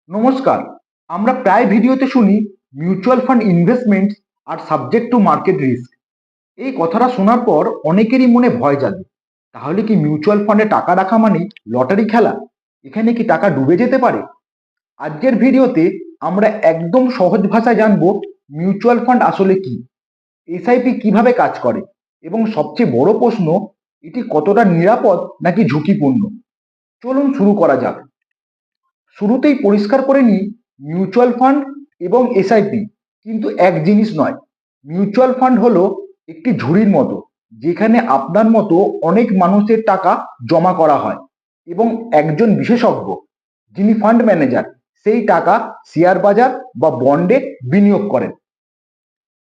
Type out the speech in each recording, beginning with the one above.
নমস্কার। আমরা প্রায় ভিডিওতে শুনি মিউচুয়াল ফান্ড ইনভেস্টমেন্ট আর সাবজেক্ট টু মার্কেট রিস্ক। এই কথাটা শোনার পর অনেকেরই মনে ভয় জাগে। তাহলে কি মিউচুয়াল ফান্ডে টাকা রাখা মানে লটারি খেলা? এখানে কি টাকা ডুবে যেতে পারে? আজকের ভিডিওতে আমরা একদম সহজ ভাষায় জানবো মিউচুয়াল ফান্ড আসলে কি, এসআইপি কিভাবে কাজ করে, এবং সবচেয়ে বড় প্রশ্ন, এটি কতটা নিরাপদ নাকি ঝুঁকিপূর্ণ। চলুন শুরু করা যাক। শুরুতেই পরিষ্কার করে নিই, মিউচুয়াল ফান্ড এবং এসআইপি কিন্তু এক জিনিস নয়। মিউচুয়াল ফান্ড হলো একটি ঝুড়ির মতো, যেখানে আপনার মতো অনেক মানুষের টাকা জমা করা হয় এবং একজন বিশেষজ্ঞ, যিনি ফান্ড ম্যানেজার, সেই টাকা শেয়ার বাজার বা বন্ডে বিনিয়োগ করেন।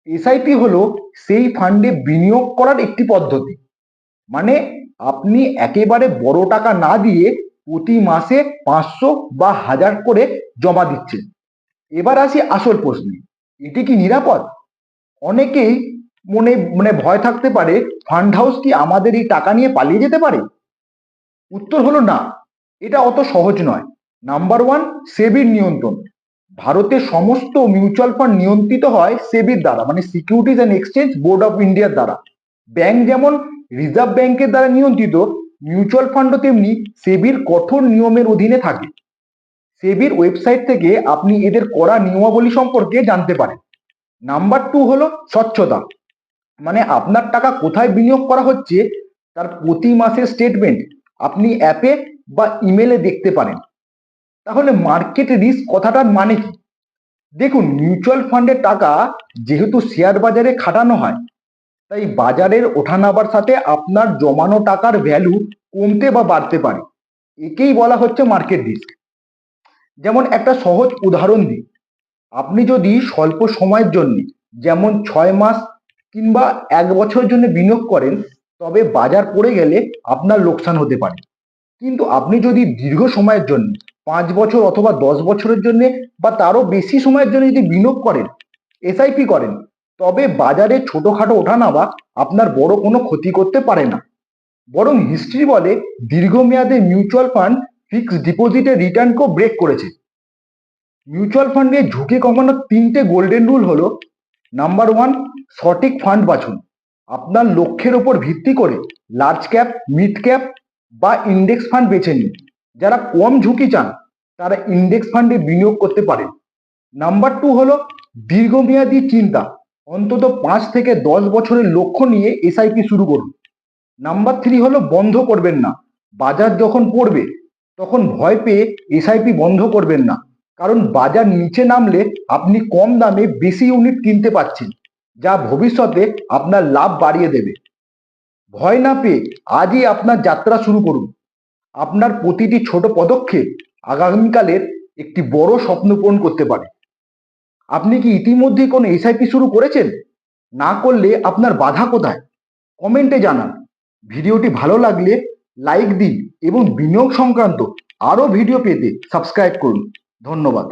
এসআইপি হলো সেই ফান্ডে বিনিয়োগ করার একটি পদ্ধতি। মানে আপনি একেবারে বড় টাকা না দিয়ে প্রতি মাসে 500 বা 1000 করে জমা দিচ্ছেন। এবার আসি আসল প্রশ্নে, এটি কি নিরাপদ? অনেকেই মনে মনে ভয় থাকতে পারে, ফান্ড হাউস কি আমাদের এই টাকা নিয়ে পালিয়ে যেতে পারে? উত্তর হলো না, এটা অত সহজ নয়। নাম্বার ওয়ান, সেবির নিয়ন্ত্রণ। ভারতের সমস্ত মিউচুয়াল ফান্ড নিয়ন্ত্রিত হয় সেবির দ্বারা, মানে securities and exchange board of ইন্ডিয়ার দ্বারা। ব্যাংক যেমন রিজার্ভ ব্যাংকের দ্বারা নিয়ন্ত্রিত, মিউচুয়াল ফান্ডও তেমনি সেবির কঠোর নিয়মের অধীনে থাকে। সেবির ওয়েবসাইট থেকে আপনি এদের কড়া নিয়মাবলী সম্পর্কে জানতে পারেন। নাম্বার টু হলো স্বচ্ছতা। মানে আপনার টাকা কোথায় বিনিয়োগ করা হচ্ছে তার প্রতি মাসের স্টেটমেন্ট আপনি অ্যাপে বা ইমেলে দেখতে পারেন। তাহলে মার্কেট রিস্ক কথাটার মানে কি? দেখুন, মিউচুয়াল ফান্ডের টাকা যেহেতু শেয়ার বাজারে খাটানো হয়, তাই বাজারের ওঠানাবার সাথে আপনার জমানো টাকার ভ্যালু কমতে বা বাড়তে পারে। একেই বলা হচ্ছে মার্কেট রিস্ক। যেমন একটা সহজ উদাহরণ দিই, আপনি যদি স্বল্প সময়ের জন্য, যেমন 6 মাস কিংবা 1 বছরের জন্য বিনিয়োগ করেন, তবে বাজার পড়ে গেলে আপনার লোকসান হতে পারে। কিন্তু আপনি যদি দীর্ঘ সময়ের জন্য, 5 বছর অথবা 10 বছরের জন্য বা তারও বেশি সময়ের জন্য যদি বিনিয়োগ করেন, এসআইপি করেন, তবে বাজারে ছোটখাটো ওঠানামা আপনার বড় কোনো ক্ষতি করতে পারে না। বরং হিস্ট্রি বলে দীর্ঘমেয়াদে মিউচুয়াল ফান্ড ফিক্সড ডিপোজিটের রিটার্নকেও ব্রেক করেছে। মিউচুয়াল ফান্ডে ঝুঁকি কমানোর 3টে গোল্ডেন রুল হলো: নাম্বার ওয়ান, সঠিক ফান্ড বাছুন। আপনার লক্ষ্যের ওপর ভিত্তি করে লার্জ ক্যাপ, মিড ক্যাপ বা ইন্ডেক্স ফান্ড বেছে নিন। যারা কম ঝুঁকি চান তারা ইন্ডেক্স ফান্ডে বিনিয়োগ করতে পারেন। নাম্বার টু হলো দীর্ঘমেয়াদী চিন্তা। অন্তত 5 থেকে 10 বছরের লক্ষ্য নিয়ে এসআইপি শুরু করুন। নাম্বার থ্রি হলো বন্ধ করবেন না। বাজার যখন পড়বে তখন ভয় পেয়ে এসআইপি বন্ধ করবেন না, কারণ বাজার নিচে নামলে আপনি কম দামে বেশি ইউনিট কিনতে পাচ্ছেন, যা ভবিষ্যতে আপনার লাভ বাড়িয়ে দেবে। ভয় না পেয়ে আজই আপনার যাত্রা শুরু করুন। আপনার প্রতিটি ছোট পদক্ষেপ আগামীকালের একটি বড় স্বপ্ন পূরণ করতে পারে। আপনি কি ইতিমধ্যেই কোনো এসআইপি শুরু করেছেন? না করলে আপনার বাধা কোথায়? কমেন্টে জানান। ভিডিওটি ভালো লাগলে লাইক দিন এবং বিনিয়োগ সংক্রান্ত আরও ভিডিও পেতে সাবস্ক্রাইব করুন। ধন্যবাদ।